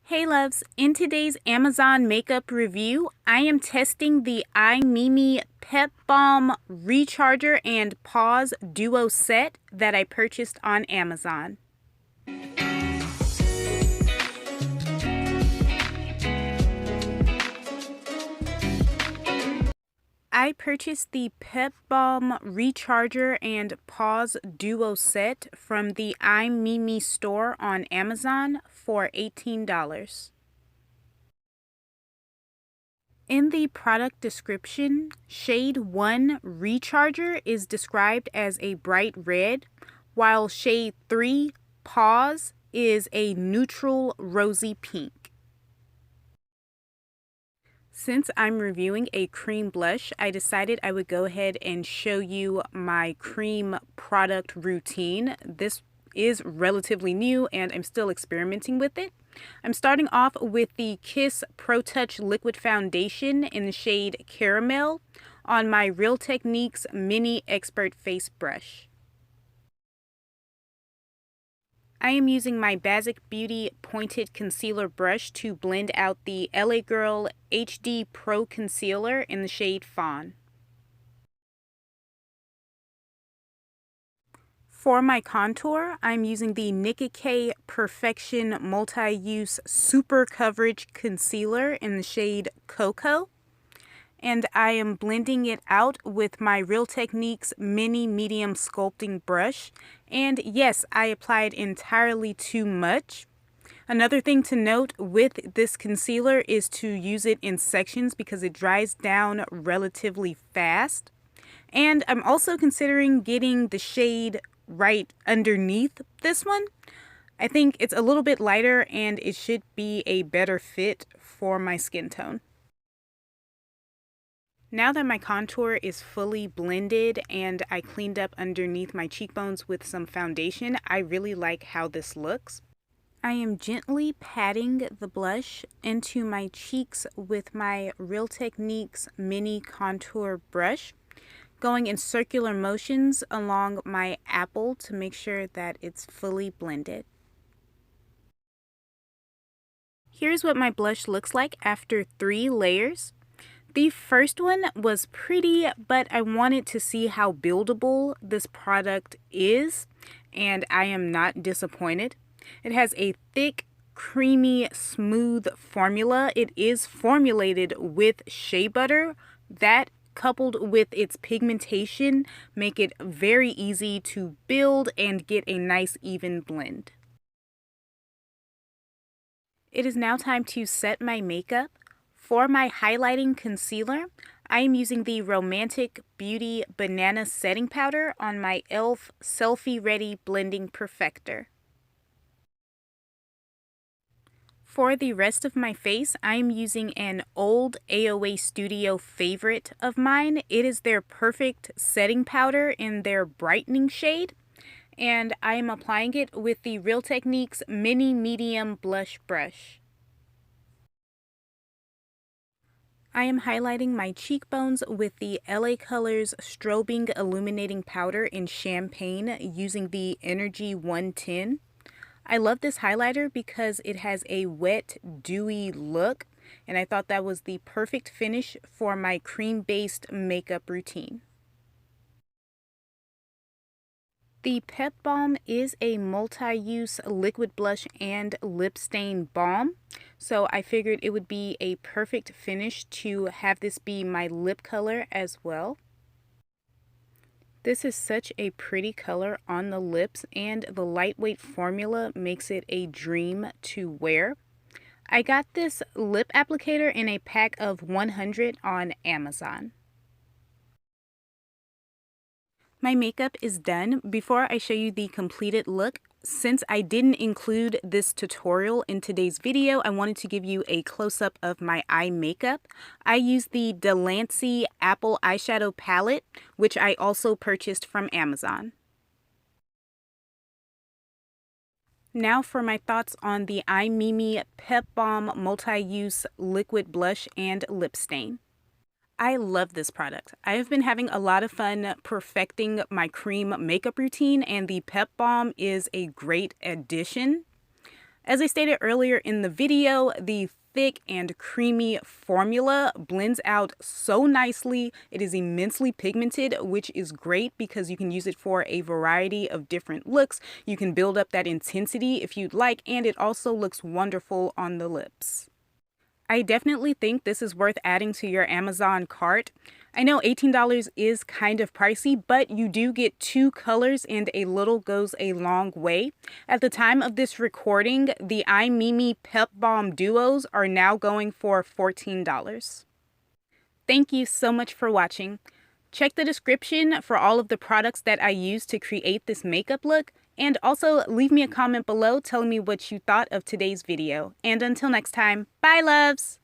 Hey loves, in today's Amazon makeup review, I am testing the Eyeliner Pep Balm Recharger and Pause Duo Set that I purchased on Amazon. I purchased the Pep Balm Recharger and Pause Duo Set from the Eyeliner store on Amazon for $18. In the product description, Shade 1 Recharger is described as a bright red, while Shade 3 Pause is a neutral rosy pink. Since I'm reviewing a cream blush, I decided I would go ahead and show you my cream product routine. This is relatively new and I'm still experimenting with it. I'm starting off with the Kiss Pro Touch Liquid Foundation in the shade Caramel on my Real Techniques Mini Expert Face Brush. I am using my Bazic Beauty Pointed Concealer Brush to blend out the LA Girl HD Pro Concealer in the shade Fawn. For my contour, I'm using the Nicka Perfection Multi-Use Super Coverage Concealer in the shade Cocoa. And I am blending it out with my Real Techniques Mini Medium Sculpting Brush. And yes, I applied entirely too much. Another thing to note with this concealer is to use it in sections because it dries down relatively fast. And I'm also considering getting the shade right underneath this one. I think it's a little bit lighter and it should be a better fit for my skin tone. Now that my contour is fully blended and I cleaned up underneath my cheekbones with some foundation, I really like how this looks. I am gently patting the blush into my cheeks with my Real Techniques Mini Contour Brush, going in circular motions along my apple to make sure that it's fully blended. Here's what my blush looks like after 3 layers. The first one was pretty, but I wanted to see how buildable this product is, and I am not disappointed. It has a thick, creamy, smooth formula. It is formulated with shea butter. That, coupled with its pigmentation, make it very easy to build and get a nice even blend. It is now time to set my makeup. For my highlighting concealer, I am using the Romantic Beauty Banana Setting Powder on my e.l.f. Selfie Ready Blending Perfector. For the rest of my face, I am using an old AOA Studio favorite of mine. It is their Perfect Setting Powder in their Brightening shade, and I am applying it with the Real Techniques Mini Medium Blush Brush. I am highlighting my cheekbones with the LA Colors Strobing Illuminating Powder in Champagne using the Energy 110. I love this highlighter because it has a wet, dewy look, and I thought that was the perfect finish for my cream-based makeup routine. The Pep Balm is a multi-use liquid blush and lip stain balm, so I figured it would be a perfect finish to have this be my lip color as well. This is such a pretty color on the lips, and the lightweight formula makes it a dream to wear. I got this lip applicator in a pack of 100 on Amazon. My makeup is done. Before I show you the completed look, since I didn't include this tutorial in today's video, I wanted to give you a close-up of my eye makeup. I used the Delancey Apple Eyeshadow Palette, which I also purchased from Amazon. Now for my thoughts on the Eyeliner Pep Balm Multi-Use Liquid Blush and Lip Stain. I love this product. I have been having a lot of fun perfecting my cream makeup routine, and the Pep Balm is a great addition. As I stated earlier in the video, the thick and creamy formula blends out so nicely. It is immensely pigmented, which is great because you can use it for a variety of different looks. You can build up that intensity if you'd like, and it also looks wonderful on the lips. I definitely think this is worth adding to your Amazon cart. I know $18 is kind of pricey, but you do get 2 colors and a little goes a long way. At the time of this recording, the iMimi Pep Balm Duos are now going for $14. Thank you so much for watching. Check the description for all of the products that I used to create this makeup look, and also leave me a comment below telling me what you thought of today's video. And until next time, bye loves!